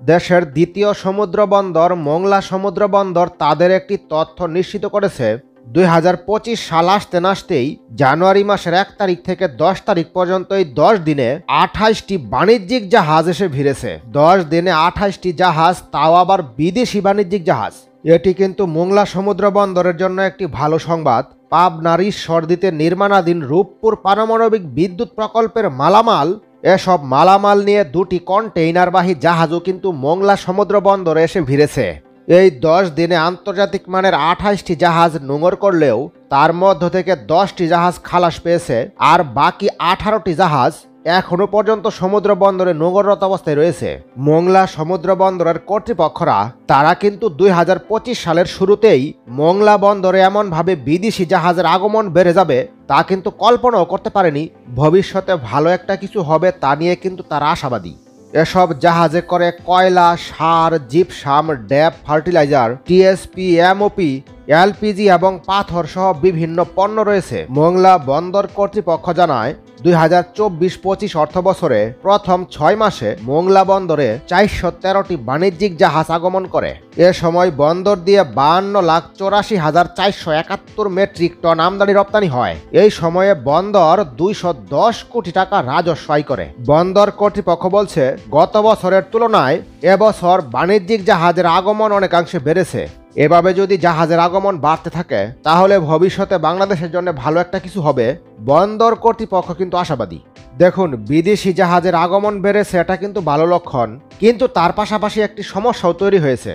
দেশের দ্বিতীয় সমুদ্র বন্দর মোংলা সমুদ্র বন্দর তাদের একটি তথ্য নিশ্চিত করেছে। 2025 সাল আসতে না আসতেই জানুয়ারি মাসের 1 তারিখ থেকে 10 তারিখ পর্যন্ত এই 10 দিনে 28টি বাণিজ্যিক জাহাজ এসে ভিড়েছে। 10 দিনে 28টি জাহাজ, তাও আবার বিদেশি বাণিজ্যিক জাহাজ। এটি কিন্তু মোংলা সমুদ্র বন্দরের জন্য একটি ভালো সংবাদ। পাবনার ঈশ্বরদীতে নির্মাণাধীন রূপপুর পারমাণবিক বিদ্যুৎ প্রকল্পের মালামাল, এসব মালামাল নিয়ে 2টি কন্টেইনারবাহী জাহাজও কিন্তু মোংলা সমুদ্র বন্দরে এসে ভিড়েছে। এই 10 দিনে আন্তর্জাতিক মানের 28টি জাহাজ নোঙর করলেও তার মধ্য থেকে 10টি জাহাজ খালাস পেয়েছে, আর বাকি 18টি জাহাজ এখনো পর্যন্ত সমুদ্র বন্দরে নোঙররত অবস্থায় রয়েছে। মোংলা সমুদ্র বন্দরের কর্তৃপক্ষরা তারা কিন্তু 2025 সালের শুরুতেই মোংলা বন্দরে এমনভাবে বিদেশি জাহাজের আগমন বেড়ে যাবে তা কিন্তু কল্পনাও করতে পারেনি। ভবিষ্যতে ভালো একটা কিছু হবে তা নিয়ে কিন্তু তারা আশাবাদী। এসব জাহাজে করে কয়লা, সার, জিপসাম, ড্যাপ, ফার্টিলাইজার, টিএসপি, এমওপি, এলপিজি এবং পাথর সহ বিভিন্ন পণ্য রয়েছে। মোংলা বন্দর কর্তৃপক্ষ জানায় 2024-25 অর্থ বছরে প্রথম 6 মাসে মোংলা বন্দরে 413টি বাণিজ্যিক জাহাজ আগমন করে। এ সময় বন্দর দিয়ে 52,84,471 মেট্রিক টন আমদানি রপ্তানি হয়। এই সময়ে বন্দর 210 কোটি টাকা রাজস্ব আয় করে। বন্দর কর্তৃপক্ষ বলছে, গত বছরের তুলনায় এবছর বাণিজ্যিক জাহাজের আগমন অনেকাংশে বেড়েছে। এভাবে যদি জাহাজের আগমন বাড়তে থাকে তাহলে ভবিষ্যতে বাংলাদেশের জন্য ভালো একটা কিছু হবে। বন্দর কর্তৃপক্ষ কিন্তু আশাবাদী। দেখুন, বিদেশি জাহাজের আগমন বেড়েছে, এটা কিন্তু ভালো লক্ষণ, কিন্তু তার পাশাপাশি একটি সমস্যাও তৈরি হয়েছে।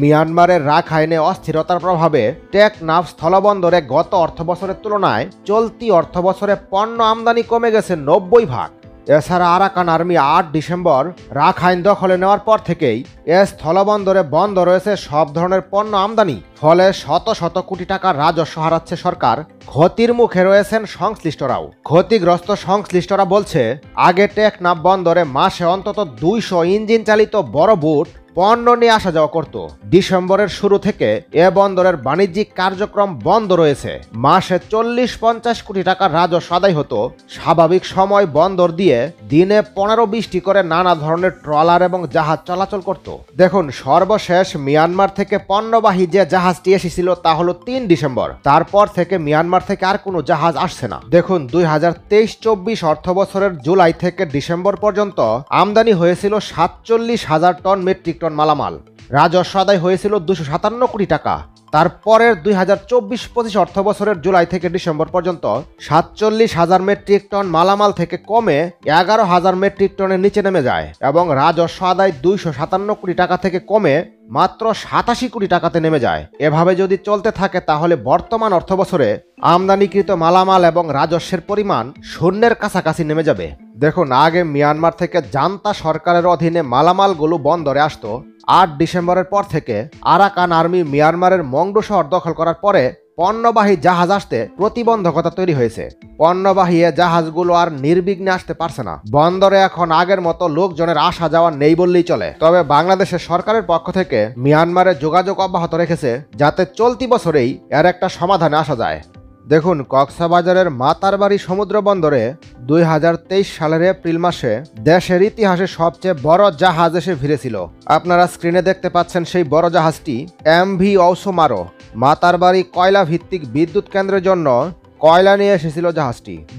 মিয়ানমারের রাখাইনে অস্থিরতার প্রভাবে টেকনাফ স্থলবন্দরে গত অর্থবছরের তুলনায় চলতি অর্থবছরে পণ্য আমদানি কমে গেছে 90%। এছাড়া আরাকান আর্মি 8 ডিসেম্বর রাখাইন দখলে নেওয়ার পর থেকেই এ স্থলবন্দরে বন্ধ রয়েছে সব ধরনের পণ্য আমদানি। ফলে শত শত কোটি টাকার রাজস্ব হারাচ্ছে সরকার। ক্ষতির মুখে রয়েছেন সংশ্লিষ্টরাও। ক্ষতিগ্রস্ত সংশ্লিষ্টরা বলছে, আগে টেকনাফ বন্দরে মাসে অন্তত 200 ইঞ্জিন চালিত বড় বুট পণ্য নিয়ে আসা যাওয়া করত। ডিসেম্বরের শুরু থেকে এ বন্দরের বাণিজ্যিক কার্যক্রম বন্ধ রয়েছে। মাসে 40-50 কোটি টাকার রাজস্ব আদায় হতো। স্বাভাবিক সময় বন্দর দিয়ে দিনে 15-20টি করে নানা ধরনের ট্রলার এবং জাহাজ চলাচল করত। দেখুন, সর্বশেষ মিয়ানমার থেকে পণ্যবাহী যে জাহাজটি এসেছিল তা হলো 3 ডিসেম্বর। তারপর থেকে মিয়ানমার থেকে আর কোনো জাহাজ আসছে না। দেখুন, 2023-24 অর্থ বছরের জুলাই থেকে ডিসেম্বর পর্যন্ত আমদানি হয়েছিল 47,000 টন মেট্রিক টন মালামাল। রাজস্ব আদায় হয়েছিল 257 কোটি টাকা। তারপরের 2024-25 অর্থ বছরের জুলাই থেকে ডিসেম্বর পর্যন্ত 47,000 মেট্রিক টন মালামাল থেকে কমে 11,000 মেট্রিক টনের নিচে নেমে যায় এবং রাজস্ব আদায় 257 কোটি টাকা থেকে কমে মাত্র 87 কোটি টাকাতে নেমে যায়। এভাবে যদি চলতে থাকে তাহলে বর্তমান অর্থ বছরে আমদানিকৃত মালামাল এবং রাজস্বের পরিমাণ শূন্যের কাছাকাছি নেমে যাবে। দেখুন, আগে মিয়ানমার থেকে জান্তা সরকারের অধীনে মালামালগুলো বন্দরে আসতো। 8 ডিসেম্বরের পর থেকে আরাকান আর্মি মিয়ানমারের মংডু শহর দখল করার পরে পণ্যবাহী জাহাজ আসতে প্রতিবন্ধকতা তৈরি হয়েছে। পণ্যবাহী জাহাজগুলো আর নির্বিঘ্নে আসতে পারছে না। বন্দরে এখন আগের মতো লোকজনের আসা যাওয়া নেই বললেই চলে। তবে বাংলাদেশের সরকারের পক্ষ থেকে মিয়ানমারে যোগাযোগ অব্যাহত রেখেছে যাতে চলতি বছরেই এর একটা সমাধানে আসা যায়। দেখুন, কক্সবাজারের মাতারবাড়ি সমুদ্র বন্দরে 2023 সালের এপ্রিল মাসে দেশের ইতিহাসে সবচেয়ে বড় জাহাজ এসে ভিড়েছিল। আপনারা স্ক্রিনে দেখতে পাচ্ছেন সেই বড় জাহাজটি এমভি ওসমারো। মাতারবাড়ি কয়লা ভিত্তিক বিদ্যুৎ কেন্দ্রের জন্য কয়লা নিয়ে এসেছিল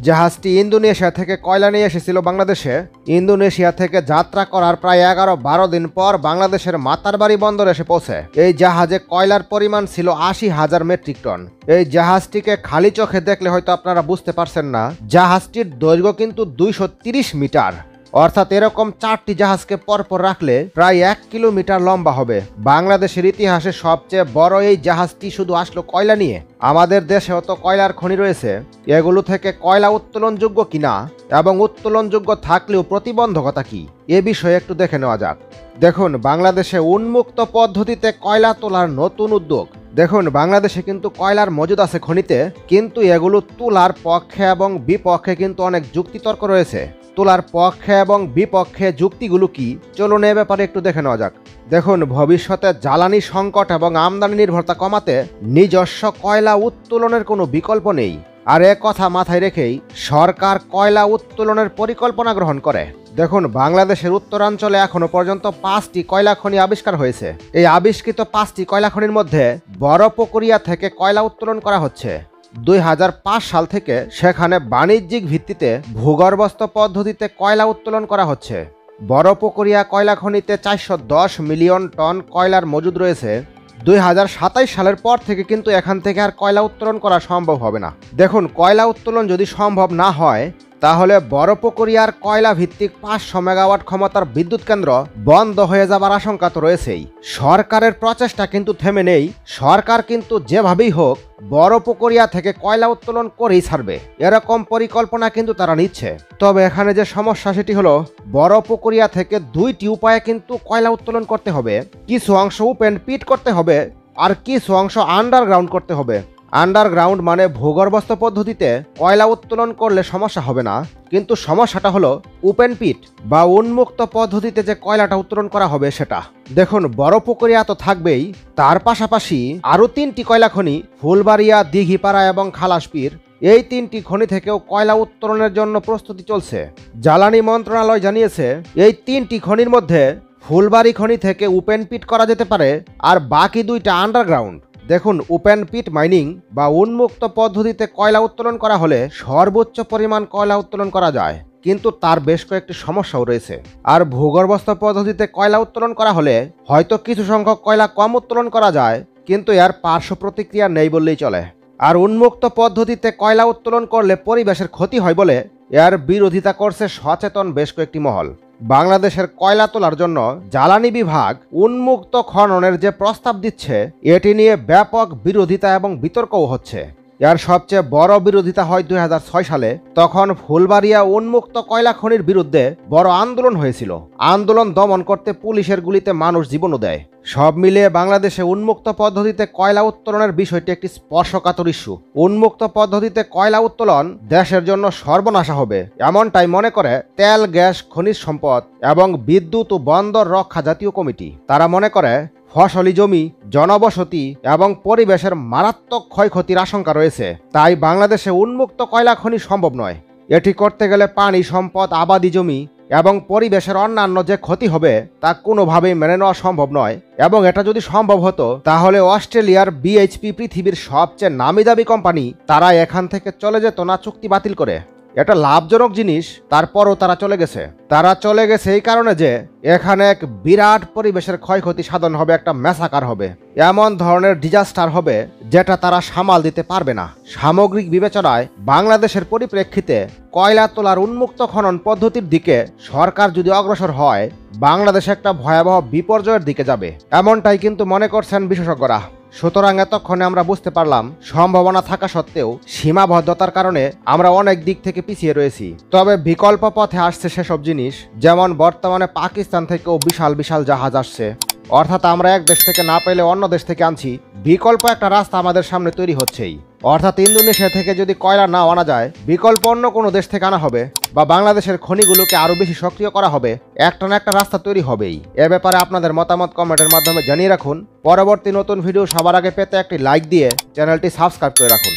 জাহাজটি ইন্দোনেশিয়া থেকে কয়লা নিয়ে এসেছিল বাংলাদেশে। ইন্দোনেশিয়া থেকে যাত্রা করার প্রায় 11-12 দিন পর বাংলাদেশের মাতারবাড়ি বন্দরে এসে পৌঁছে। এই জাহাজে কয়লার পরিমাণ ছিল 80,000 মেট্রিক টন। এই জাহাজটিকে খালি চোখে দেখলে হয়তো আপনারা বুঝতে পারছেন না, জাহাজটির দৈর্ঘ্য কিন্তু 230 মিটার। অর্থাৎ এরকম 4টি জাহাজকে পরপর রাখলে প্রায় 1 কিলোমিটার লম্বা হবে। বাংলাদেশের ইতিহাসে সবচেয়ে বড় এই জাহাজটি শুধু আসলো কয়লা নিয়ে। আমাদের দেশেও তো কয়লার খনি রয়েছে, এগুলো থেকে কয়লা উত্তোলনযোগ্য কিনা এবং উত্তোলনযোগ্য থাকলেও প্রতিবন্ধকতা কি, এ বিষয়ে একটু দেখে নেওয়া যাক। দেখুন, বাংলাদেশে উন্মুক্ত পদ্ধতিতে কয়লা তোলার নতুন উদ্যোগ। দেখুন, বাংলাদেশে কিন্তু কয়লার মজুদ আছে খনিতে, কিন্তু এগুলো তোলার পক্ষে এবং বিপক্ষে কিন্তু অনেক যুক্তিতর্ক রয়েছে। তোলার পক্ষে এবং বিপক্ষে যুক্তিগুলো কি, চলুন এ ব্যাপারে একটু দেখে নেওয়া যাক। দেখুন, ভবিষ্যতে জ্বালানি সংকট এবং আমদানি নির্ভরতা কমাতে নিজস্ব কয়লা উত্তোলনের কোনো বিকল্প নেই। আর এ কথা মাথায় রেখেই সরকার কয়লা উত্তোলনের পরিকল্পনা গ্রহণ করে। দেখুন, বাংলাদেশের উত্তরাঞ্চলে এখনো পর্যন্ত 5টি কয়লা খনি আবিষ্কার হয়েছে। এই আবিষ্কৃত 5টি কয়লা খনির মধ্যে বড়পুকুরিয়া থেকে কয়লা উত্তোলন করা হচ্ছে। 2005 সাল থেকে সেখানে বাণিজ্যিক ভিত্তিতে ভূগর্ভস্থ পদ্ধতিতে কয়লা উত্তোলন করা হচ্ছে। বড়পুকুরিয়া কয়লা খনিতে 410 মিলিয়ন টন কয়লার মজুদ রয়েছে। 2027 সালের পর থেকে কিন্তু এখান থেকে আর কয়লা উত্তোলন করা সম্ভব হবে না। দেখুন, কয়লা উত্তোলন যদি সম্ভব না হয় তাহলে বড়পুকুরিয়ার কয়লা ভিত্তিক 500 মেগাওয়াট ক্ষমতার বিদ্যুৎ কেন্দ্র বন্ধ হয়ে যাবার আশঙ্কা তো রয়েছেই। সরকারের প্রচেষ্টা কিন্তু থেমে নেই। সরকার কিন্তু যেভাবেই হোক বড়পুকুরিয়া থেকে কয়লা উত্তোলন করেই ছাড়বে, এরকম পরিকল্পনা কিন্তু তারা নিচ্ছে। তবে এখানে যে সমস্যা সেটি হলো, বড়পুকুরিয়া থেকে 2টি উপায়ে কিন্তু কয়লা উত্তোলন করতে হবে। কিছু অংশ ওপেন পিট করতে হবে আর কিছু অংশ আন্ডারগ্রাউন্ড করতে হবে। আন্ডারগ্রাউন্ড মানে ভূগর্ভস্থ পদ্ধতিতে কয়লা উত্তোলন করলে সমস্যা হবে না, কিন্তু সমস্যাটা হলো ওপেন পিট বা উন্মুক্ত পদ্ধতিতে যে কয়লাটা উত্তোলন করা হবে সেটা। দেখুন, বড়পুকুরিয়া তো থাকবেই, তার পাশাপাশি আরও 3টি কয়লা খনি ফুলবাড়িয়া, দিঘিপাড়া এবং খালাসপীর, এই 3টি খনি থেকেও কয়লা উত্তোলনের জন্য প্রস্তুতি চলছে। জ্বালানি মন্ত্রণালয় জানিয়েছে এই 3টি খনির মধ্যে ফুলবাড়ি খনি থেকে ওপেন পিট করা যেতে পারে আর বাকি 2টা আন্ডারগ্রাউন্ড। দেখুন, ওপেন পিট মাইনিং বা উন্মুক্ত পদ্ধতিতে কয়লা উত্তোলন করা হলে সর্বোচ্চ পরিমাণ কয়লা উত্তোলন করা যায়, কিন্তু তার বেশ কয়েকটি সমস্যাও রয়েছে। আর ভূগর্ভস্থ পদ্ধতিতে কয়লা উত্তোলন করা হলে হয়তো কিছু সংখ্যক কয়লা কম উত্তোলন করা যায়, কিন্তু এর পার্শ্ব প্রতিক্রিয়া নেই বললেই চলে। আর উন্মুক্ত পদ্ধতিতে কয়লা উত্তোলন করলে পরিবেশের ক্ষতি হয় বলে এর বিরোধিতা করছে সচেতন বেশ কয়েকটি মহল। বাংলাদেশের কয়লা তোলার জন্য জ্বালানি বিভাগ উন্মুক্ত খননের যে প্রস্তাব দিচ্ছে, এটি নিয়ে ব্যাপক বিরোধিতা এবং বিতর্কও হচ্ছে। এর সবচেয়ে বড় বিরোধিতা হয় 2006 সালে। তখন ফুলবাড়িয়া উন্মুক্ত কয়লা খনির বিরুদ্ধে বড় আন্দোলন হয়েছিল। আন্দোলন দমন করতে পুলিশের গুলিতে মানুষ জীবনও দেয়। সব মিলিয়ে বাংলাদেশে উন্মুক্ত পদ্ধতিতে কয়লা উত্তোলনের বিষয়টি একটি স্পর্শকাতর ইস্যু। উন্মুক্ত পদ্ধতিতে কয়লা উত্তোলন দেশের জন্য সর্বনাশা হবে, এমনটাই মনে করে তেল, গ্যাস, খনিজ সম্পদ এবং বিদ্যুৎ ও বন্দর রক্ষা জাতীয় কমিটি। তারা মনে করে ফসলি জমি, জনবসতি এবং পরিবেশের মারাত্মক ক্ষয়ক্ষতির আশঙ্কা রয়েছে, তাই বাংলাদেশে উন্মুক্ত কয়লা খনি সম্ভব নয়। এটি করতে গেলে পানি সম্পদ, আবাদি জমি এবং পরিবেশের অন্যান্য যে ক্ষতি হবে তা কোনোভাবেই মেনে নেওয়া সম্ভব নয়। এবং এটা যদি সম্ভব হতো তাহলে অস্ট্রেলিয়ার BHP পৃথিবীর সবচেয়ে নামিদামি কোম্পানি, তারা এখান থেকে চলে যেত না চুক্তি বাতিল করে। এটা লাভজনক জিনিস, তারপরও তারা চলে গেছে এই কারণে যে এখানে এক বিরাট পরিবেশের ক্ষয়ক্ষতি সাধন হবে, একটা ম্যাসাকার হবে, এমন ধরনের ডিজাস্টার হবে যেটা তারা সামাল দিতে পারবে না। সামগ্রিক বিবেচনায় বাংলাদেশের পরিপ্রেক্ষিতে কয়লা তোলার উন্মুক্ত খনন পদ্ধতির দিকে সরকার যদি অগ্রসর হয়, বাংলাদেশ একটা ভয়াবহ বিপর্যয়ের দিকে যাবে, এমনটাই কিন্তু মনে করছেন বিশেষজ্ঞরা। সুতরাং এতক্ষণে আমরা বুঝতে পারলাম, সম্ভাবনা থাকা সত্ত্বেও সীমাবদ্ধতার কারণে আমরা অনেক দিক থেকে পিছিয়ে রয়েছি। তবে বিকল্প পথে আসছে সেসব জিনিস, যেমন বর্তমানে পাকিস্তান থেকেও বিশাল বিশাল জাহাজ আসছে, অর্থাৎ আমরা এক দেশ থেকে না পেলে অন্য দেশ থেকে আনছি। বিকল্প একটা রাস্তা আমাদের সামনে তৈরি হচ্ছেই, অর্থাৎ ইন্দোনেশিয়া থেকে যদি কয়লা না আনা যায়, বিকল্প অন্য কোনো দেশ থেকে আনা হবে বা বাংলাদেশের খনিগুলোকে আরও বেশি সক্রিয় করা হবে। একটা না একটা রাস্তা তৈরি হবেই। এ ব্যাপারে আপনাদের মতামত কমেন্টের মাধ্যমে জানিয়ে রাখুন। পরবর্তী নতুন ভিডিও সবার আগে পেতে একটি লাইক দিয়ে চ্যানেলটি সাবস্ক্রাইব করে রাখুন।